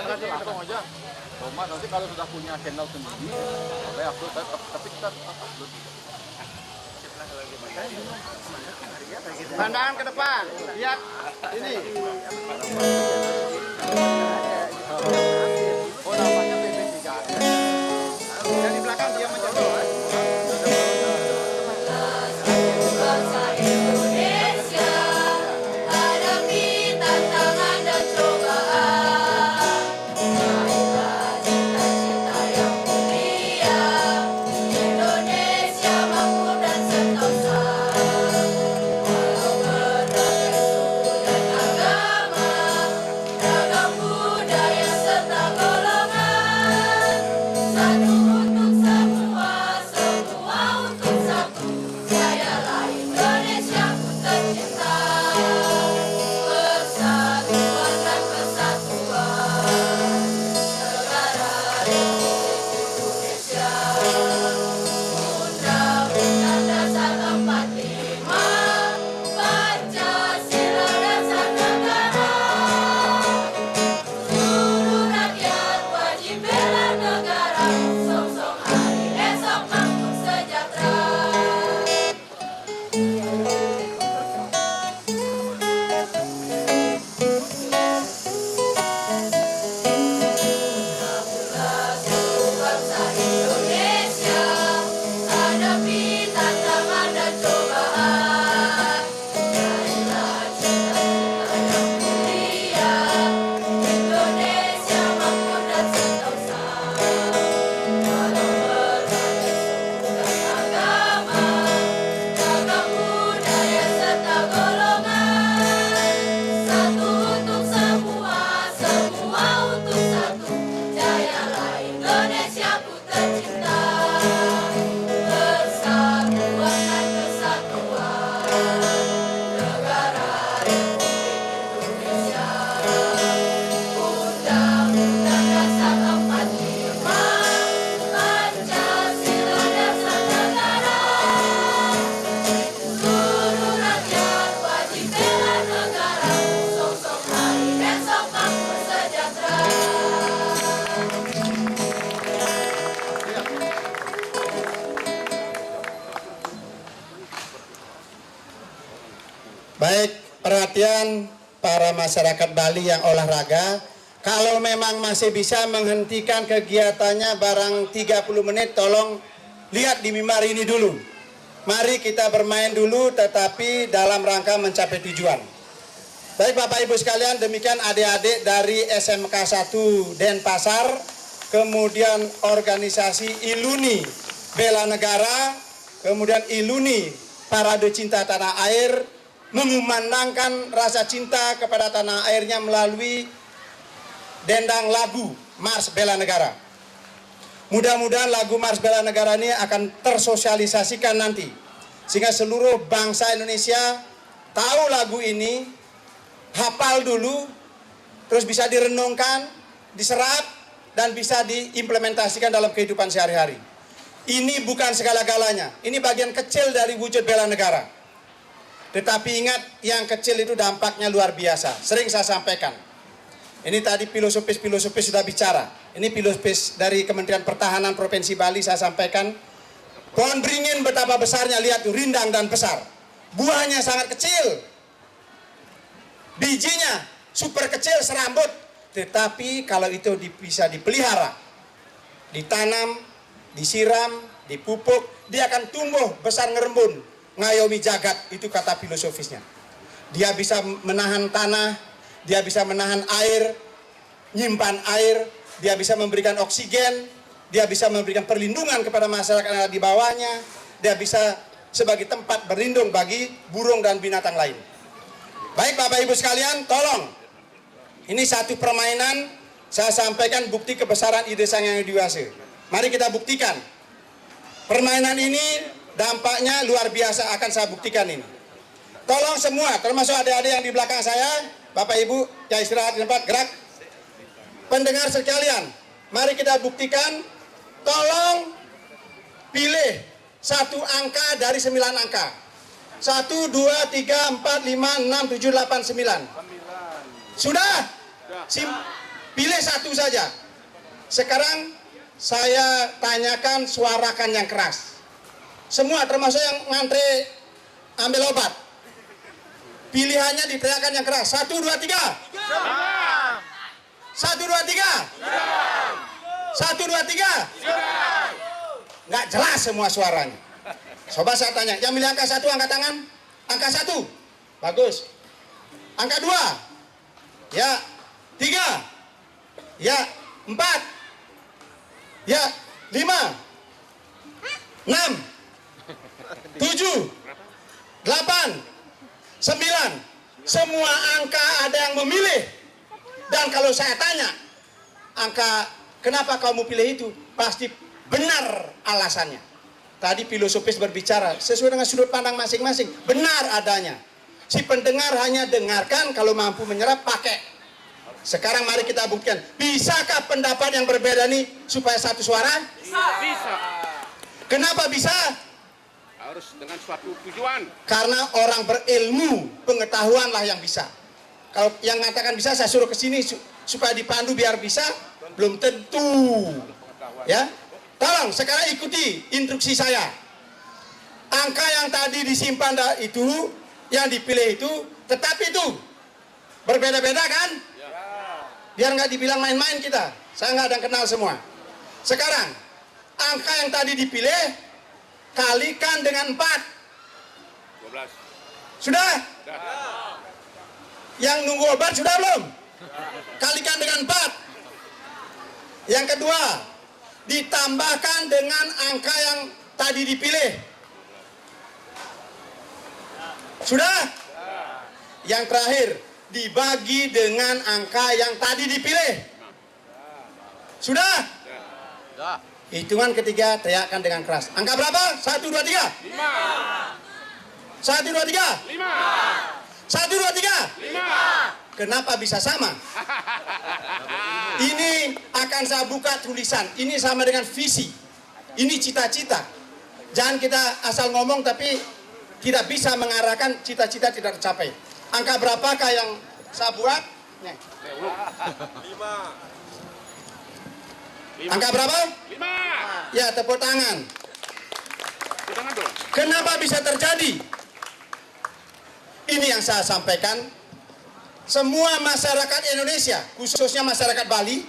aja. Cuma nanti kalau sudah punya channel sendiri, boleh upload, tapi kita tetap upload. Pandangan ke depan, lihat ini. Oh, namanya PB3. Yang di belakang dia menjatuh. Bangsa Indonesia hadapi tantangan dan cobaan. Marilah cita-cita yang mulia, Indonesia makmur dan sentosa. Walau berbagai suku dan agama, ragam budaya serta golongan, satu untuk semua, semua untuk satu. Jayalah Indonesia ku tercinta, persatuan dan kesatuan, negara Republik Indonesia. Undang-Undang Dasar 45, Pancasila dasar negara. Seluruh rakyat wajib bela negara, song-song hari esok makmur sejahtera. Bangsa Indonesia hadapi tantangan dan cobaan. Raihlah cita-cita yang mulia, Indonesia makmur dan sentosa. Walau berbagai suku dan agama, ragam budaya serta golongan, satu untuk semua, semua untuk satu. Jayalah Indonesia ku tercinta, persatuan dan kesatuan, negara Republik Indonesia. Undang-Undang Dasar 45, Pancasila dasar negara. Seluruh rakyat wajib bela negara, song-song hari esok makmur sejahtera. Baik, perhatian para masyarakat Bali yang olahraga. Kalau memang masih bisa menghentikan kegiatannya barang 30 menit, tolong lihat di mimbar ini dulu. Mari kita bermain dulu, tetapi dalam rangka mencapai tujuan. Baik Bapak Ibu sekalian, demikian adik-adik dari SMK 1 Denpasar, kemudian organisasi Iluni Bela Negara, kemudian Iluni Parade Cinta Tanah Air, mengumandangkan rasa cinta kepada tanah airnya melalui dendang lagu Mars Bela Negara. Mudah-mudahan lagu Mars Bela Negara ini akan tersosialisasikan nanti, sehingga seluruh bangsa Indonesia tahu lagu ini, hafal dulu, terus bisa direnungkan, diserap, dan bisa diimplementasikan dalam kehidupan sehari-hari. Ini bukan segala-galanya, ini bagian kecil dari wujud bela negara. Tetapi ingat, yang kecil itu dampaknya luar biasa. Sering saya sampaikan. Ini tadi filosofis sudah bicara. Ini filosofis dari Kementerian Pertahanan Provinsi Bali saya sampaikan. Pohon beringin betapa besarnya, lihat tuh, rindang dan besar. Buahnya sangat kecil. Bijinya super kecil, serambut. Tetapi kalau itu bisa dipelihara, ditanam, disiram, dipupuk, dia akan tumbuh besar ngerembun. Ngayomi jagat, itu kata filosofisnya. Dia bisa menahan tanah, dia bisa menahan air, nyimpan air, dia bisa memberikan oksigen, dia bisa memberikan perlindungan kepada masyarakat yang ada di bawahnya, dia bisa sebagai tempat berlindung bagi burung dan binatang lain. Baik Bapak Ibu sekalian, tolong, ini satu permainan, saya sampaikan bukti kebesaran ide Sang Yang Widi Wase. Mari kita buktikan. Permainan ini dampaknya luar biasa, akan saya buktikan ini. Tolong semua, termasuk adik-adik yang di belakang saya, Bapak Ibu, ya istirahat di tempat, gerak. Pendengar sekalian, mari kita buktikan. Tolong pilih satu angka dari 9 angka. 1, 2, 3, 4, 5, 6, 7, 8, 9. Sudah? Pilih satu saja. Sekarang saya tanyakan, suarakan yang keras. Semua termasuk yang ngantri ambil obat. Pilihannya diteriakan yang keras. 1, 2, 3. 1, 2, 3. 1, 2, 3. Nggak jelas semua suaranya. Coba saya tanya, yang milih angka 1 angkat tangan. Angka 1. Bagus. Angka 2. Ya. 3. Ya. 4. Ya. 5. 6. 7. 8. 9. Semua angka ada yang memilih. Dan kalau saya tanya, angka kenapa kamu pilih itu? Pasti benar alasannya. Tadi filosofis berbicara sesuai dengan sudut pandang masing-masing. Benar adanya. Si pendengar hanya dengarkan, kalau mampu menyerap pakai. Sekarang mari kita buktikan. Bisakah pendapat yang berbeda nih supaya satu suara? Bisa. Kenapa bisa? Harus dengan suatu tujuan. Karena orang berilmu, pengetahuanlah yang bisa. Kalau yang mengatakan bisa, saya suruh ke sini supaya dipandu biar bisa, belum tentu. Ya, tolong sekarang ikuti instruksi saya. Angka yang tadi disimpan itu, yang dipilih itu, tetapi itu berbeda-beda kan? Biar nggak dibilang main-main kita. Saya nggak ada yang kenal semua. Sekarang angka yang tadi dipilih kalikan dengan 4. 12. Sudah? Yang nunggu obat sudah belum? Kalikan dengan 4. Yang kedua, ditambahkan dengan angka yang tadi dipilih. Sudah? Yang terakhir, dibagi dengan angka yang tadi dipilih. Sudah? Dah. Hitungan ketiga, teriakan dengan keras. Angka berapa? 1, 2, 3. 5. 1, 2, 3. 5. 1, 2, 3. 5. Kenapa bisa sama? Ini akan saya buka tulisan. Ini sama dengan visi. Ini cita-cita. Jangan kita asal ngomong tapi tidak bisa mengarahkan cita-cita tidak tercapai. Angka berapakah yang saya buat? Nih. 5. Angka berapa? 5. Ya, tepuk tangan. Jangan dong. Kenapa bisa terjadi? Ini yang saya sampaikan. Semua masyarakat Indonesia, khususnya masyarakat Bali,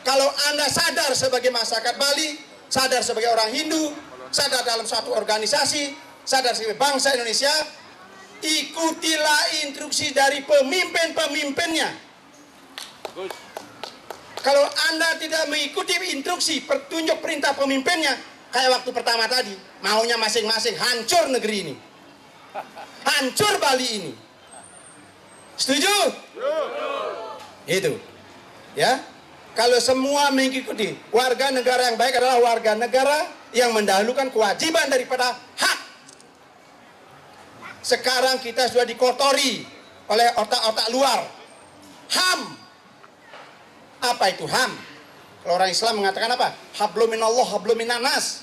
kalau Anda sadar sebagai masyarakat Bali, sadar sebagai orang Hindu, sadar dalam suatu organisasi, sadar sebagai bangsa Indonesia, ikutilah instruksi dari pemimpin-pemimpinnya. Bagus. Kalau Anda tidak mengikuti instruksi, petunjuk perintah pemimpinnya, kayak waktu pertama tadi, maunya masing-masing, hancur negeri ini. Hancur Bali ini. Setuju? Itu. Ya. Kalau semua mengikuti, warga negara yang baik adalah warga negara yang mendahulukan kewajiban daripada hak. Sekarang kita sudah dikotori oleh otak-otak luar. HAM. Apa itu HAM? Kalau orang Islam mengatakan apa? Hablum minallah, hablum minannas.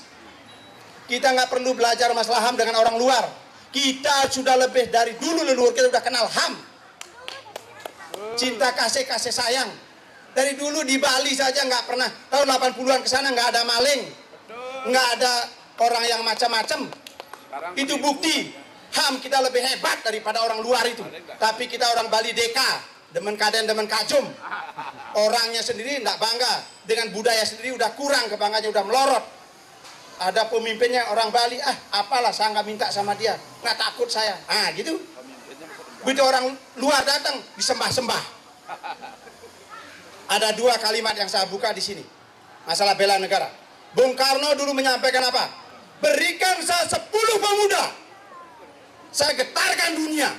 Kita nggak perlu belajar masalah HAM dengan orang luar. Kita sudah lebih dari dulu leluhur kita sudah kenal HAM. Cinta kasih, kasih sayang. Dari dulu di Bali saja nggak pernah. Tahun 80-an ke sana nggak ada maling. Nggak ada orang yang macam-macam. Itu bukti. HAM kita lebih hebat daripada orang luar itu. Tapi kita orang Bali deka. Demen kaden, demen kajum. Orangnya sendiri nggak bangga. Dengan budaya sendiri udah kurang, kebanggaannya udah melorot. Ada pemimpinnya orang Bali, apalah saya nggak minta sama dia. Nggak takut saya. Gitu. Begitu orang luar datang, disembah-sembah. Ada 2 kalimat yang saya buka di sini. Masalah bela negara. Bung Karno dulu menyampaikan apa? Berikan saya 10 pemuda. Saya getarkan dunia.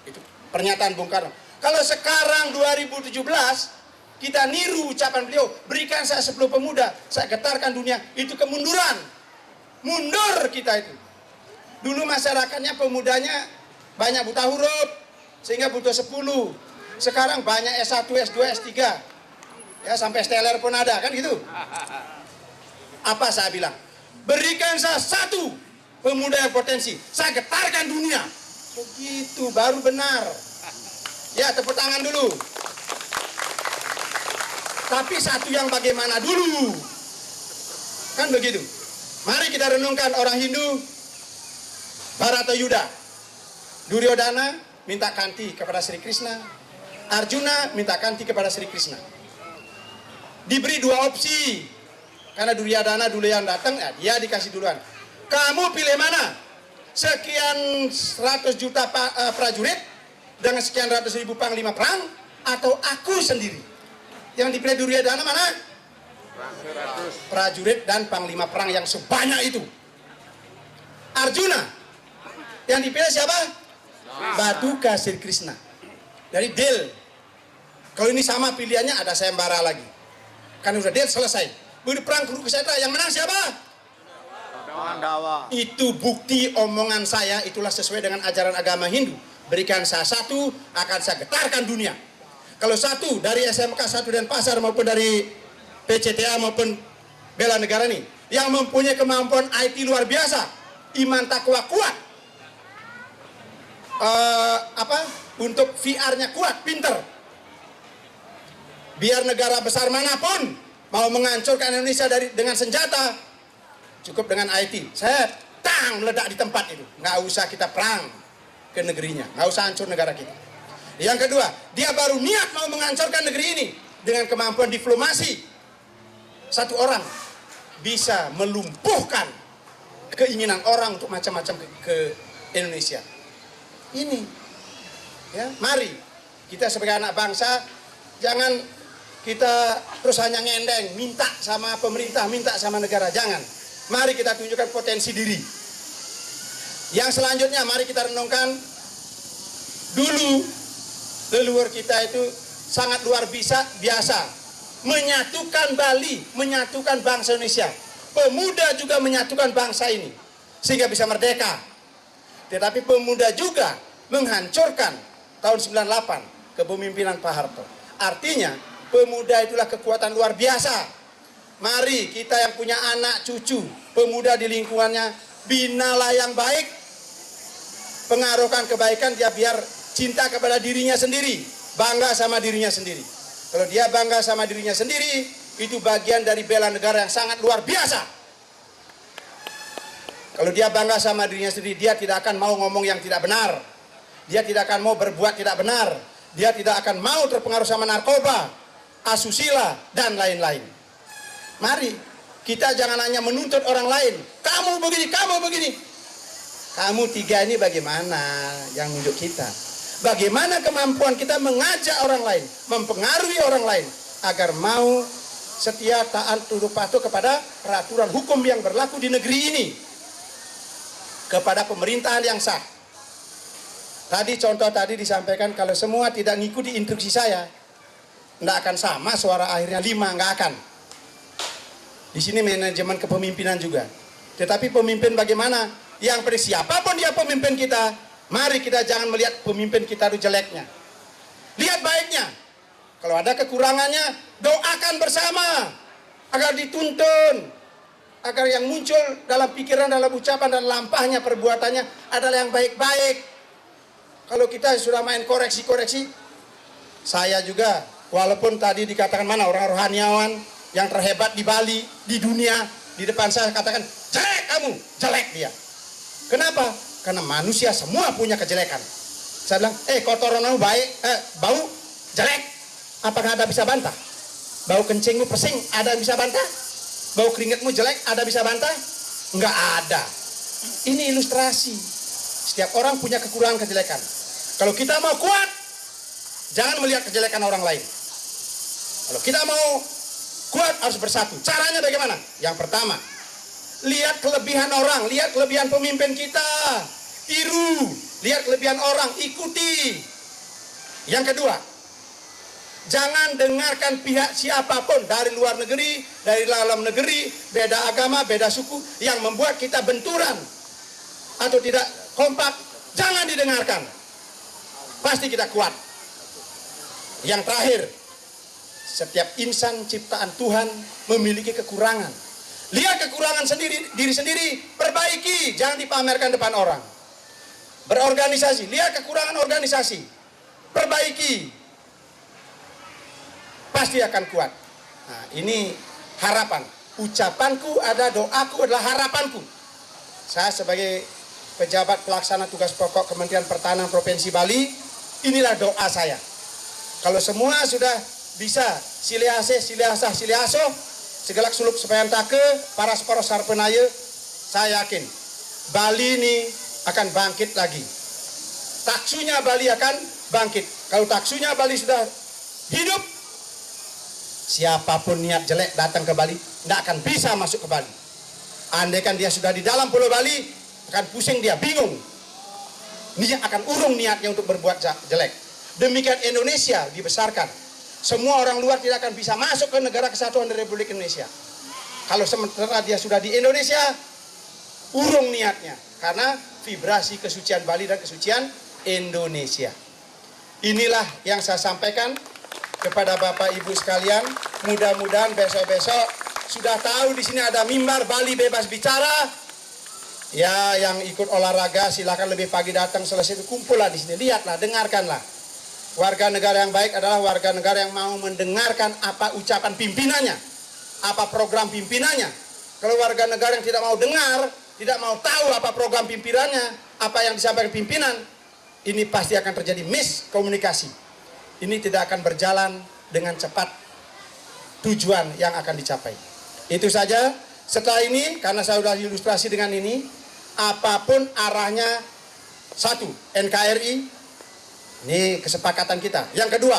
Itu pernyataan Bung Karno. Kalau sekarang 2017, kita niru ucapan beliau, berikan saya 10 pemuda, saya getarkan dunia. Itu kemunduran. Mundur kita itu. Dulu masyarakatnya, pemudanya banyak buta huruf, sehingga butuh 10. Sekarang banyak S1, S2, S3. Ya, sampai steler pun ada, kan gitu. Apa saya bilang? Berikan saya 1 pemuda yang potensi, saya getarkan dunia. Begitu, baru benar. Ya, tepuk tangan dulu. Tapi satu yang bagaimana dulu. Kan begitu. Mari kita renungkan orang Hindu, Baratayuda. Duryodhana minta kanti kepada Sri Krishna. Arjuna minta kanti kepada Sri Krishna. Diberi dua opsi. Karena Duryodhana dulu yang datang, ya dia dikasih duluan. Kamu pilih mana? Sekian 100 juta prajurit dengan sekian ratus ribu panglima perang, atau aku sendiri? Yang dipilih Duryodhana mana? Prajurit dan panglima perang yang sebanyak itu. Arjuna yang dipilih siapa? Batuka Sri Krishna. Dari deal. Kalau ini sama pilihannya ada sayembara lagi. Kan udah deal selesai. Begitu perang Kurukshetra yang menang siapa? Pandawa. Itu bukti omongan saya, itulah sesuai dengan ajaran agama Hindu. Berikan saya satu, akan saya getarkan dunia. Kalau satu dari SMK 1 Denpasar maupun dari PCTA maupun Bela Negara nih, yang mempunyai kemampuan IT luar biasa, iman takwa kuat, untuk VR-nya kuat, pinter. Biar negara besar manapun mau menghancurkan Indonesia dengan senjata, cukup dengan IT. Saya meledak di tempat itu. Nggak usah kita perang ke negerinya, nggak usah hancur negara kita. Yang kedua, dia baru niat mau menghancurkan negeri ini dengan kemampuan diplomasi. Satu orang bisa melumpuhkan keinginan orang untuk macam-macam ke Indonesia. Ini, ya, mari kita sebagai anak bangsa jangan kita terus hanya ngendeng, minta sama pemerintah, minta sama negara, jangan. Mari kita tunjukkan potensi diri. Yang selanjutnya, mari kita renungkan dulu leluhur kita itu sangat luar biasa menyatukan Bali, menyatukan bangsa Indonesia. Pemuda juga menyatukan bangsa ini sehingga bisa merdeka. Tetapi pemuda juga menghancurkan tahun 98 kepemimpinan Pak Harto. Artinya pemuda itulah kekuatan luar biasa. Mari kita yang punya anak cucu, pemuda di lingkungannya, binalah yang baik, pengaruhkan kebaikan dia biar cinta kepada dirinya sendiri, bangga sama dirinya sendiri. Kalau dia bangga sama dirinya sendiri, itu bagian dari bela negara yang sangat luar biasa. Kalau dia bangga sama dirinya sendiri, dia tidak akan mau ngomong yang tidak benar. Dia tidak akan mau berbuat tidak benar. Dia tidak akan mau terpengaruh sama narkoba, asusila, dan lain-lain. Mari, kita jangan hanya menuntut orang lain. Kamu begini, kamu begini. Kamu tiga ini bagaimana yang nunjuk kita? Bagaimana kemampuan kita mengajak orang lain, mempengaruhi orang lain agar mau setia, taat, tunduk patuh kepada peraturan hukum yang berlaku di negeri ini, kepada pemerintahan yang sah. Tadi contoh tadi disampaikan kalau semua tidak ngikuti instruksi saya, tidak akan sama suara akhirnya 5, nggak akan. Di sini manajemen kepemimpinan juga. Tetapi pemimpin bagaimana? Yang siapapun dia pemimpin kita, mari kita jangan melihat pemimpin kita itu jeleknya. Lihat baiknya. Kalau ada kekurangannya, doakan bersama agar dituntun, agar yang muncul dalam pikiran, dalam ucapan dan lampahnya, perbuatannya adalah yang baik-baik. Kalau kita sudah main koreksi-koreksi, saya juga, walaupun tadi dikatakan mana orang rohaniawan yang terhebat di Bali, di dunia, di depan saya katakan, jelek kamu, jelek dia. Kenapa? Karena manusia semua punya kejelekan. Saya bilang, kotoranmu baik, bau jelek. Apakah Anda bisa bantah? Bau kencingmu persing, ada yang bisa bantah? Bau keringatmu jelek, ada bisa bantah? Enggak ada. Ini ilustrasi. Setiap orang punya kekurangan kejelekan. Kalau kita mau kuat, jangan melihat kejelekan orang lain. Kalau kita mau kuat, harus bersatu. Caranya bagaimana? Yang pertama, lihat kelebihan orang, lihat kelebihan pemimpin kita, tiru, lihat kelebihan orang, ikuti. Yang kedua, jangan dengarkan pihak siapapun dari luar negeri, dari dalam negeri, beda agama, beda suku, yang membuat kita benturan atau tidak kompak, jangan didengarkan. Pasti kita kuat. Yang terakhir, setiap insan ciptaan Tuhan memiliki kekurangan. Lihat kekurangan diri sendiri, perbaiki, jangan dipamerkan depan orang. Berorganisasi, lihat kekurangan organisasi, perbaiki. Pasti akan kuat. Nah, ini harapan. Ucapanku ada, doaku adalah harapanku. Saya sebagai pejabat pelaksana tugas pokok Kementerian Pertahanan Provinsi Bali, inilah doa saya. Kalau semua sudah bisa siliase, siliasah, siliaso, segelak suluk sepayan take, paras poros sarpenaya, saya yakin Bali ini akan bangkit lagi. Taksunya Bali akan bangkit. Kalau taksunya Bali sudah hidup, siapapun niat jelek datang ke Bali, tidak akan bisa masuk ke Bali. Andaikan dia sudah di dalam Pulau Bali, akan pusing dia, bingung. Niat akan urung niatnya untuk berbuat jelek. Demikian Indonesia dibesarkan. Semua orang luar tidak akan bisa masuk ke negara kesatuan Republik Indonesia. Kalau sementara dia sudah di Indonesia, urung niatnya. Karena vibrasi kesucian Bali dan kesucian Indonesia. Inilah yang saya sampaikan kepada Bapak Ibu sekalian. Mudah-mudahan besok-besok sudah tahu di sini ada mimbar Bali bebas bicara. Ya, yang ikut olahraga silakan lebih pagi datang, selesai itu kumpullah di sini. Lihatlah, dengarkanlah. Warga negara yang baik adalah warga negara yang mau mendengarkan apa ucapan pimpinannya, apa program pimpinannya. Kalau warga negara yang tidak mau dengar, tidak mau tahu apa program pimpinannya, apa yang disampaikan pimpinan, ini pasti akan terjadi miskomunikasi. Ini tidak akan berjalan dengan cepat tujuan yang akan dicapai. Itu saja. Setelah ini, karena saya sudah ilustrasi dengan ini, apapun arahnya, satu, NKRI, ini kesepakatan kita. Yang kedua,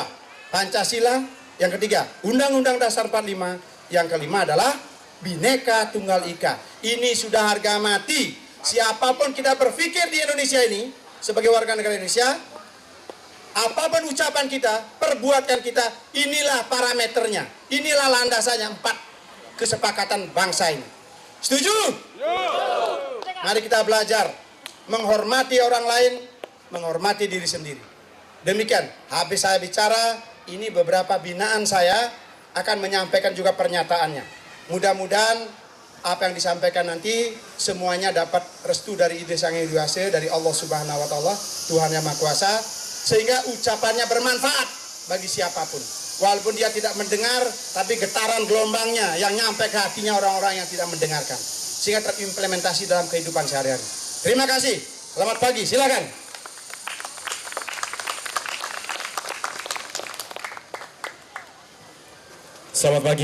Pancasila. Yang ketiga, Undang-Undang Dasar 45. Yang kelima adalah Bhinneka Tunggal Ika. Ini sudah harga mati. Siapapun kita berpikir di Indonesia ini, sebagai warga negara Indonesia, apapun ucapan kita, perbuatan kita, inilah parameternya. Inilah landasannya 4 kesepakatan bangsa ini. Setuju? Mari kita belajar menghormati orang lain, menghormati diri sendiri. Demikian, habis saya bicara, ini beberapa binaan saya akan menyampaikan juga pernyataannya. Mudah-mudahan apa yang disampaikan nanti semuanya dapat restu dari Idris Sang Hyang Widi Wase, dari Allah Subhanahu wa taala, Tuhan Yang Maha Kuasa, sehingga ucapannya bermanfaat bagi siapapun. Walaupun dia tidak mendengar, tapi getaran gelombangnya yang nyampe ke hatinya orang-orang yang tidak mendengarkan, sehingga terimplementasi dalam kehidupan sehari-hari. Terima kasih. Selamat pagi. Silakan. Selamat pagi.